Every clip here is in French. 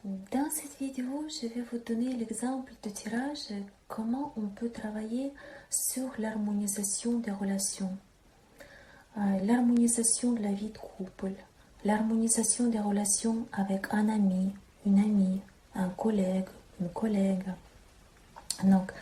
Dans cette vidéo, je vais vous donner l'exemple de tirage, comment on peut travailler sur l'harmonisation des relations. L'harmonisation de la vie de couple, l'harmonisation des relations avec un ami, une amie, un collègue, une collègue. Donc,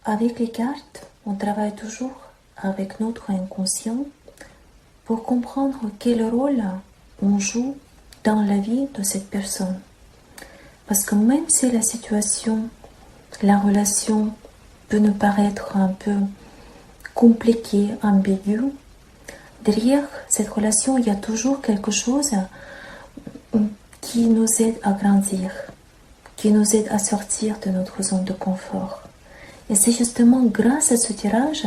avec les cartes, on travaille toujours avec notre inconscient pour comprendre quel rôle on joue dans la vie de cette personne. Parce que même si la situation, la relation peut nous paraître un peu compliquée, ambiguë, derrière cette relation, il y a toujours quelque chose qui nous aide à grandir, qui nous aide à sortir de notre zone de confort. Et c'est justement grâce à ce tirage,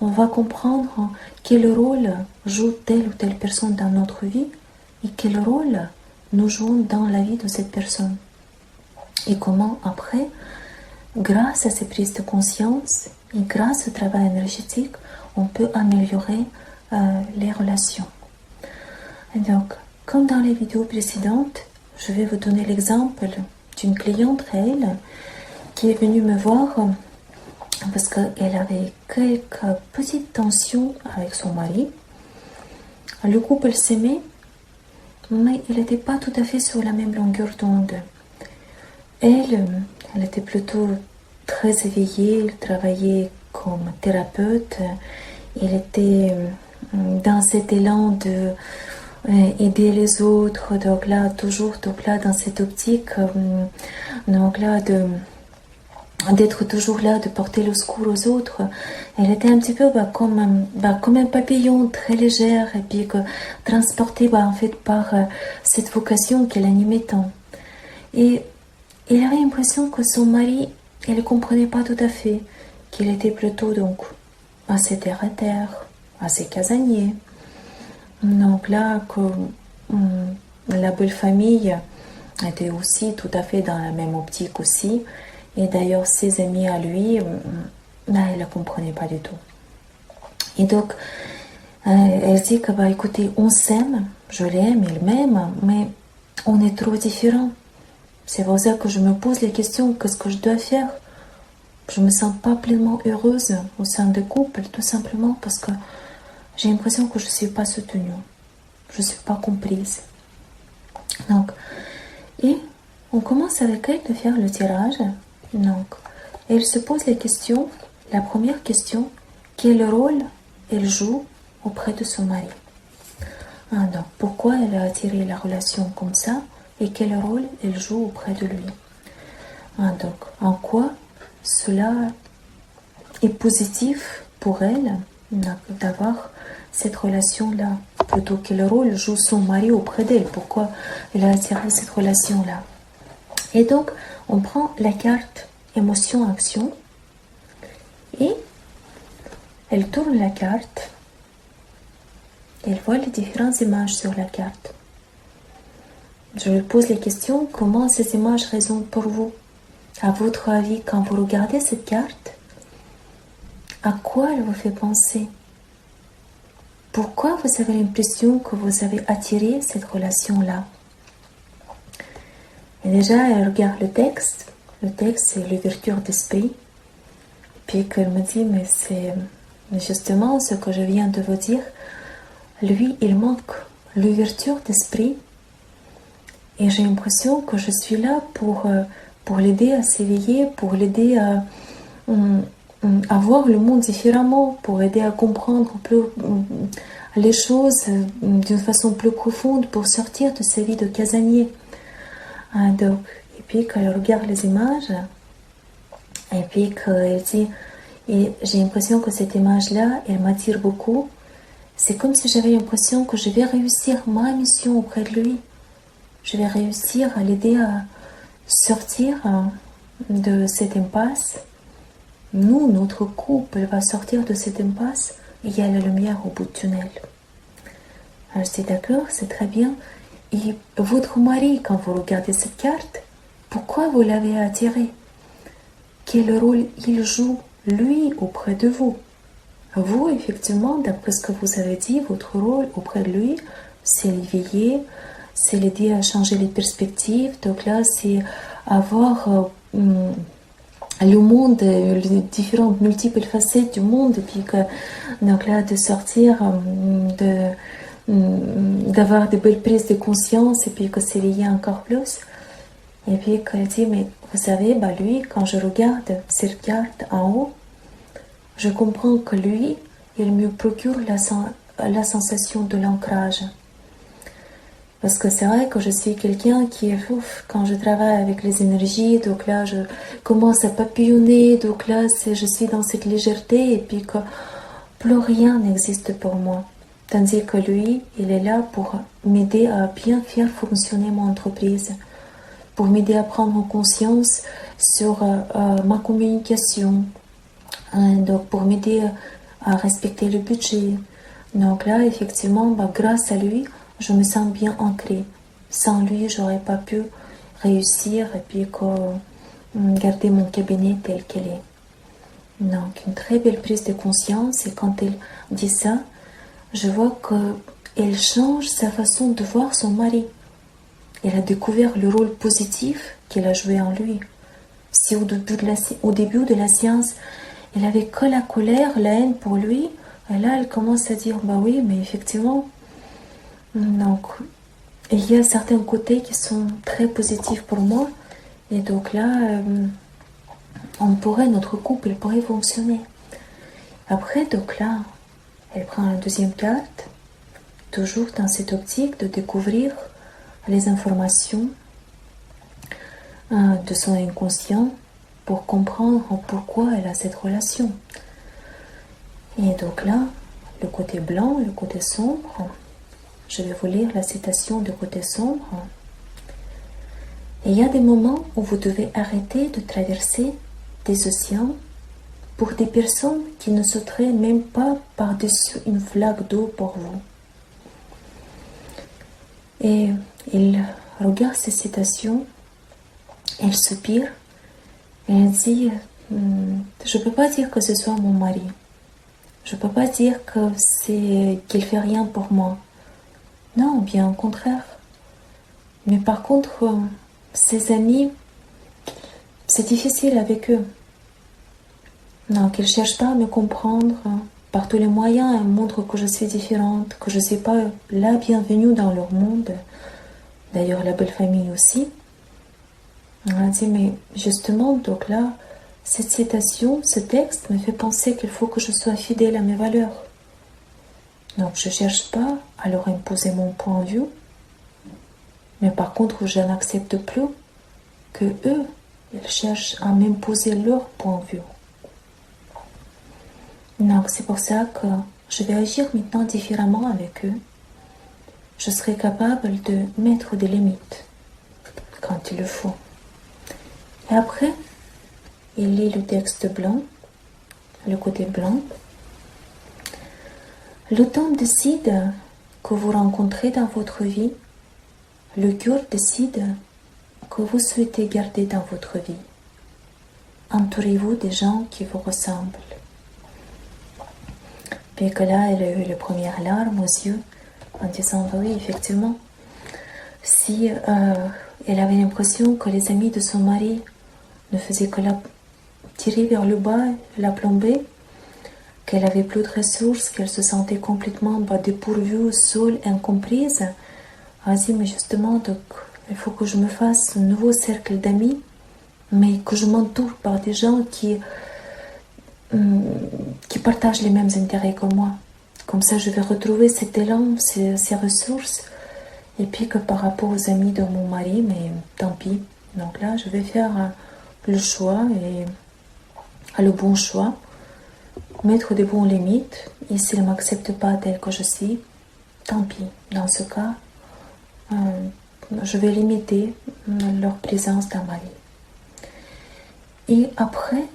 on va comprendre quel rôle joue telle ou telle personne dans notre vie et quel rôle nous jouons dans la vie de cette personne. Et comment après, grâce à ces prises de conscience et grâce au travail énergétique, on peut améliorer les relations. Et donc, comme dans les vidéos précédentes, je vais vous donner l'exemple d'une cliente réelle qui est venue me voir parce qu'elle avait quelques petites tensions avec son mari. Le couple s'aimait, mais il n'était pas tout à fait sur la même longueur d'onde. Elle était plutôt très éveillée, elle travaillait comme thérapeute, elle était dans cet élan de aider les autres, donc là, toujours dans cette optique, donc là, d'être toujours là, de porter le secours aux autres. Elle était un petit peu comme un papillon très légère et puis transportée en fait par cette vocation qu'elle animait tant. Et il avait l'impression que son mari, elle ne comprenait pas tout à fait, qu'il était plutôt donc assez terre à terre, assez casanier. Donc là, que la belle famille était aussi tout à fait dans la même optique aussi. Et d'ailleurs, ses amis à lui, là, elle ne la comprenait pas du tout. Et donc, elle dit que, écoutez, on s'aime, je l'aime, il m'aime, mais on est trop différents. C'est pour ça que je me pose les questions, qu'est-ce que je dois faire? Je ne me sens pas pleinement heureuse au sein de couple, tout simplement parce que j'ai l'impression que je ne suis pas soutenue, je ne suis pas comprise. Donc, et on commence avec elle de faire le tirage. Donc, elle se pose les questions. La première question, quel rôle elle joue auprès de son mari? Donc, pourquoi elle a attiré la relation comme ça et quel rôle elle joue auprès de lui? Donc, en quoi cela est positif pour elle d'avoir cette relation-là, plutôt quel rôle joue son mari auprès d'elle? Pourquoi elle a attiré cette relation-là? Et donc, on prend la carte émotion-action et elle tourne la carte. Elle voit les différentes images sur la carte. Je lui pose les questions, comment ces images résonnent pour vous? À votre avis, quand vous regardez cette carte, à quoi elle vous fait penser? Pourquoi vous avez l'impression que vous avez attiré cette relation-là? Et déjà, elle regarde le texte. Le texte, c'est l'ouverture d'esprit. Puis qu'elle me dit, mais c'est justement ce que je viens de vous dire. Lui, il manque l'ouverture d'esprit. Et j'ai l'impression que je suis là pour l'aider à s'éveiller, pour l'aider à voir le monde différemment, pour aider à comprendre les choses d'une façon plus profonde, pour sortir de sa vie de casanier. Donc, et puis quand elle regarde les images, et puis qu'elle dit, et j'ai l'impression que cette image-là, elle m'attire beaucoup. C'est comme si j'avais l'impression que je vais réussir ma mission auprès de lui. Je vais réussir à l'aider à sortir de cette impasse. Nous, notre couple va sortir de cette impasse et il y a la lumière au bout du tunnel. Alors je dis d'accord, c'est très bien. Et votre mari, quand vous regardez cette carte, pourquoi vous l'avez attiré? Quel rôle il joue, lui, auprès de vous? Vous, effectivement, d'après ce que vous avez dit, votre rôle auprès de lui, c'est l'éveiller, c'est l'aider à changer les perspectives. Donc là, c'est avoir le monde, les différentes multiples facettes du monde, et puis que, donc là, de sortir, d'avoir de belles prises de conscience, et puis que c'est lié encore plus. Et puis qu'elle dit, mais vous savez, bah lui, quand je regarde cette carte en haut, je comprends que lui, il me procure la sensation de l'ancrage. Parce que c'est vrai que je suis quelqu'un qui est ouf, quand je travaille avec les énergies, donc là je commence à papillonner, donc là je suis dans cette légèreté et puis que plus rien n'existe pour moi. Tandis que lui, il est là pour m'aider à bien faire fonctionner mon entreprise, pour m'aider à prendre conscience sur ma communication, donc pour m'aider à respecter le budget. Donc là, effectivement, bah, grâce à lui, je me sens bien ancrée. Sans lui, j'aurais pas pu réussir et puis garder mon cabinet tel qu'il est. Donc, une très belle prise de conscience. Et quand elle dit ça, je vois qu'elle change sa façon de voir son mari. Elle a découvert le rôle positif qu'il a joué en lui. Si au début de la séance, elle avait que la colère, la haine pour lui, et là, elle commence à dire, bah oui, mais effectivement, donc, il y a certains côtés qui sont très positifs pour moi. Et donc là, notre couple pourrait fonctionner. Après, donc là, elle prend la deuxième carte, toujours dans cette optique de découvrir les informations de son inconscient pour comprendre pourquoi elle a cette relation. Et donc là, le côté blanc, le côté sombre, je vais vous lire la citation du côté sombre. Et il y a des moments où vous devez arrêter de traverser des océans pour des personnes qui ne sauteraient même pas par-dessus une flaque d'eau pour vous. Et il regarde ces citations, elle soupire, et elle dit, je ne peux pas dire que ce soit mon mari. Je ne peux pas dire qu'il fait rien pour moi. Non, bien au contraire. Mais par contre, ses amis, c'est difficile avec eux. Donc, ils ne cherchent pas à me comprendre. Par tous les moyens, ils montrent que je suis différente, que je ne suis pas la bienvenue dans leur monde. D'ailleurs, la belle famille aussi. On a dit, mais justement, donc là, cette citation, ce texte me fait penser qu'il faut que je sois fidèle à mes valeurs. Donc, je ne cherche pas à leur imposer mon point de vue, mais par contre, je n'accepte plus que eux, ils cherchent à m'imposer leur point de vue. Donc, c'est pour ça que je vais agir maintenant différemment avec eux. Je serai capable de mettre des limites quand il le faut. Et après, il lit le texte blanc, le côté blanc. Le temps décide que vous rencontrez dans votre vie. Le cœur décide que vous souhaitez garder dans votre vie. Entourez-vous des gens qui vous ressemblent. Puis que là, elle a eu les premières larmes aux yeux en disant, bah oui, effectivement, si elle avait l'impression que les amis de son mari ne faisaient que la tirer vers le bas, la plomber, qu'elle avait plus de ressources, qu'elle se sentait complètement dépourvue, seule, incomprise, elle a dit, mais justement, donc, il faut que je me fasse un nouveau cercle d'amis, mais que je m'entoure par des gens qui partagent les mêmes intérêts que moi. Comme ça, je vais retrouver cet élan, ces ressources. Et puis que par rapport aux amis de mon mari, mais tant pis. Donc là, je vais faire le choix, et le bon choix. Mettre des bonnes limites. Et s'ils ne m'acceptent pas tel que je suis, tant pis. Dans ce cas, je vais limiter leur présence dans ma vie. Et après,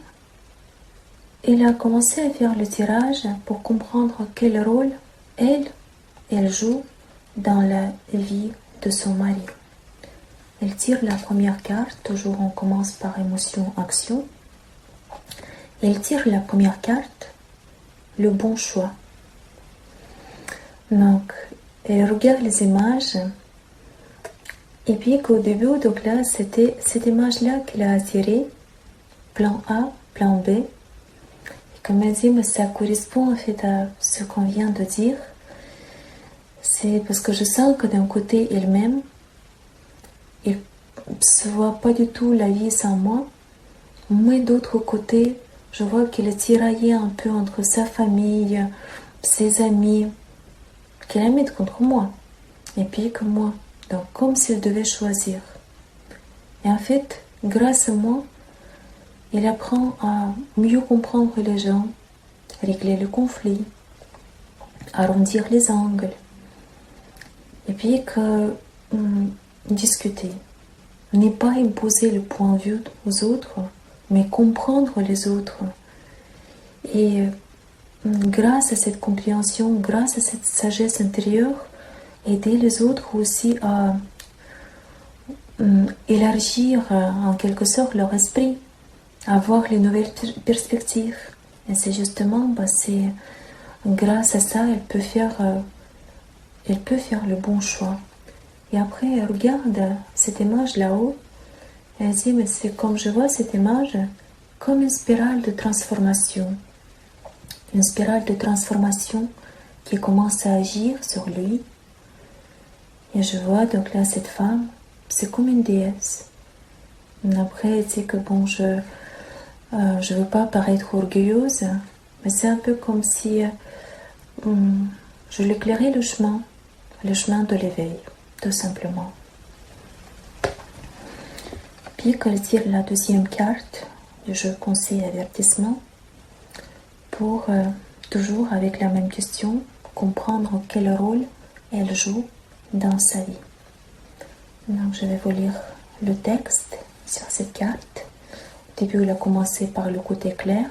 elle a commencé à faire le tirage pour comprendre quel rôle elle joue dans la vie de son mari. Elle tire la première carte, toujours on commence par émotion-action. Elle tire la première carte, le bon choix. Donc, elle regarde les images Et puis qu'au début, donc là, c'était cette image-là qu'il a attirée, plan A, plan B. Et comme elle dit, mais ça correspond en fait à ce qu'on vient de dire. C'est parce que je sens que d'un côté, il m'aime, il ne se voit pas du tout la vie sans moi. Mais d'autre côté, je vois qu'il est tiraillé un peu entre sa famille, ses amis, qu'il aime être contre moi, et puis que moi. Donc comme s'il devait choisir. Et en fait, grâce à moi, il apprend à mieux comprendre les gens, régler le conflit, arrondir les angles, et puis que discuter. Ne pas imposer le point de vue aux autres, mais comprendre les autres. Et grâce à cette compréhension, grâce à cette sagesse intérieure, aider les autres aussi à élargir en quelque sorte leur esprit, à voir les nouvelles perspectives. Et c'est justement, c'est grâce à ça, elle peut faire le bon choix. Et après, elle regarde cette image là-haut, et elle dit, mais c'est comme je vois cette image, comme une spirale de transformation. Une spirale de transformation qui commence à agir sur lui. Et je vois donc là cette femme, c'est comme une déesse. Après, elle dit que bon, je veux pas paraître orgueilleuse, mais c'est un peu comme si je lui éclairais le chemin de l'éveil, tout simplement. Puis qu'elle tire la deuxième carte du jeu conseil avertissement pour toujours avec la même question, comprendre quel rôle elle joue dans sa vie. Donc je vais vous lire le texte sur cette carte. Au début, il a commencé par le côté clair.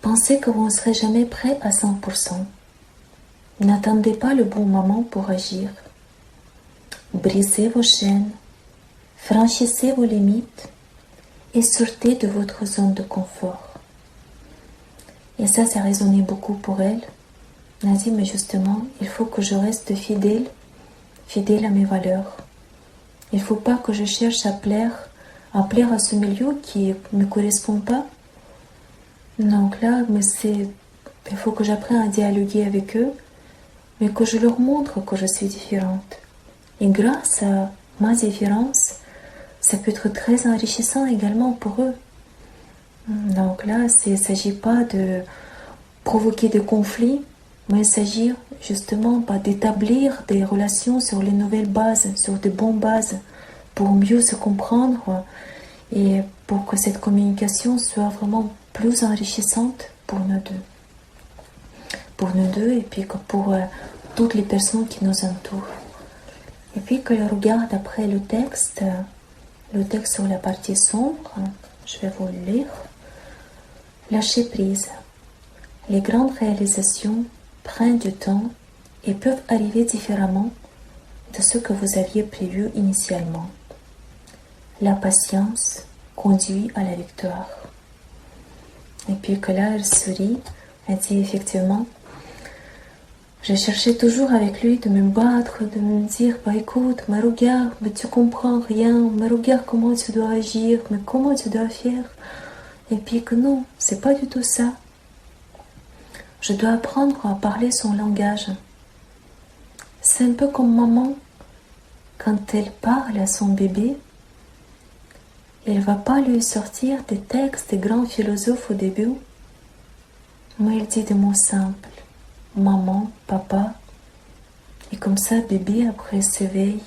Pensez que vous ne serez jamais prêt à 100%. N'attendez pas le bon moment pour agir. Brisez vos chaînes, franchissez vos limites et sortez de votre zone de confort. Et ça a résonné beaucoup pour elle. Elle a dit, mais justement, il faut que je reste fidèle à mes valeurs. Il ne faut pas que je cherche à plaire à ce milieu qui ne me correspond pas. Donc là, il faut que j'apprenne à dialoguer avec eux, mais que je leur montre que je suis différente. Et grâce à ma différence, ça peut être très enrichissant également pour eux. Donc là, il ne s'agit pas de provoquer des conflits, mais il s'agit justement d'établir des relations sur les nouvelles bases, sur de bonnes bases, pour mieux se comprendre et pour que cette communication soit vraiment plus enrichissante pour nous deux. Pour nous deux et puis que pour toutes les personnes qui nous entourent. Et puis que je regarde après le texte sur la partie sombre, je vais vous le lire. Lâcher prise. Les grandes réalisations prennent du temps et peuvent arriver différemment de ce que vous aviez prévu initialement. La patience conduit à la victoire. Et puis que là, elle sourit, elle dit effectivement, je cherchais toujours avec lui de me battre, de me dire, écoute, mais regarde, mais tu comprends rien, mais regarde comment tu dois agir, mais comment tu dois faire. Et puis que non, c'est pas du tout ça. Je dois apprendre à parler son langage. C'est un peu comme maman, quand elle parle à son bébé, elle ne va pas lui sortir des textes des grands philosophes au début, mais elle dit des mots simples. Maman, papa. Et comme ça, bébé, après, s'éveille.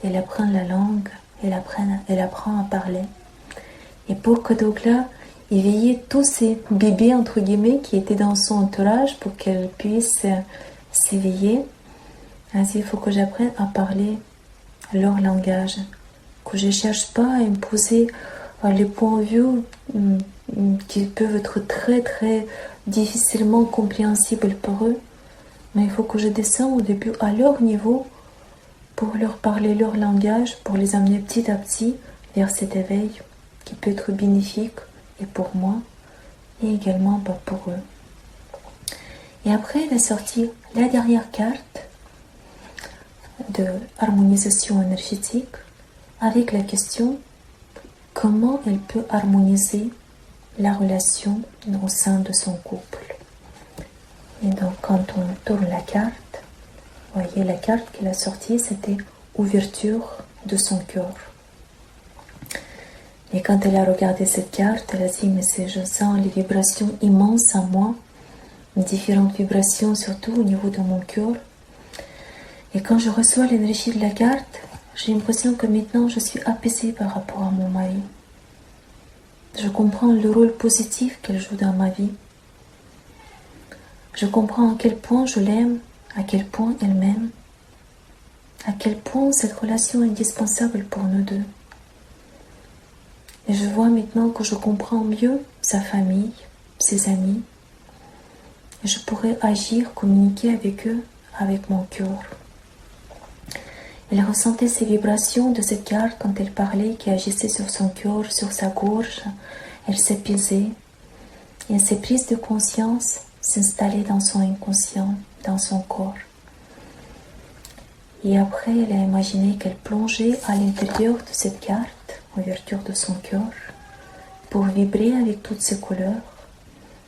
Elle apprend la langue, elle apprend à parler. Et pour que donc là, éveiller tous ces bébés, entre guillemets, qui étaient dans son entourage pour qu'elle puisse s'éveiller, ainsi, il faut que j'apprenne à parler leur langage. Que je ne cherche pas à imposer les points de vue qui peuvent être très très difficilement compréhensibles pour eux, mais il faut que je descende au début à leur niveau pour leur parler leur langage, pour les amener petit à petit vers cet éveil qui peut être bénéfique et pour moi et également pour eux. Et après, elle a sorti la dernière carte de harmonisation énergétique avec la question comment elle peut harmoniser la relation au sein de son couple. Et donc quand on tourne la carte, vous voyez la carte qu'elle a sortie, c'était ouverture de son cœur. Et quand elle a regardé cette carte, elle a dit mais je sens les vibrations immenses en moi, différentes vibrations surtout au niveau de mon cœur. Et quand je reçois l'énergie de la carte, j'ai l'impression que maintenant je suis apaisée par rapport à mon mari. Je comprends le rôle positif qu'elle joue dans ma vie. Je comprends à quel point je l'aime, à quel point elle m'aime, à quel point cette relation est indispensable pour nous deux. Et je vois maintenant que je comprends mieux sa famille, ses amis. Et je pourrais agir, communiquer avec eux, avec mon cœur. Elle ressentait ces vibrations de cette carte quand elle parlait, qui agissait sur son cœur, sur sa gorge. Elle s'épuisait. Et ces prises de conscience s'installaient dans son inconscient, dans son corps. Et après, elle a imaginé qu'elle plongeait à l'intérieur de cette carte, ouverture de son cœur, pour vibrer avec toutes ces couleurs.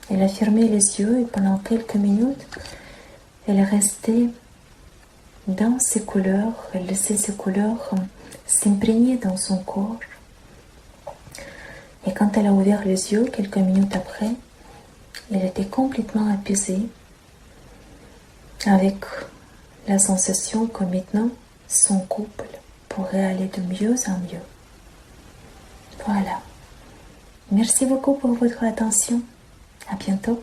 Elle a fermé les yeux et pendant quelques minutes, elle restait dans ces couleurs, elle laissait ces couleurs s'imprégner dans son corps. Et quand elle a ouvert les yeux, quelques minutes après, elle était complètement apaisée, avec la sensation que maintenant, son couple pourrait aller de mieux en mieux. Voilà. Merci beaucoup pour votre attention. À bientôt.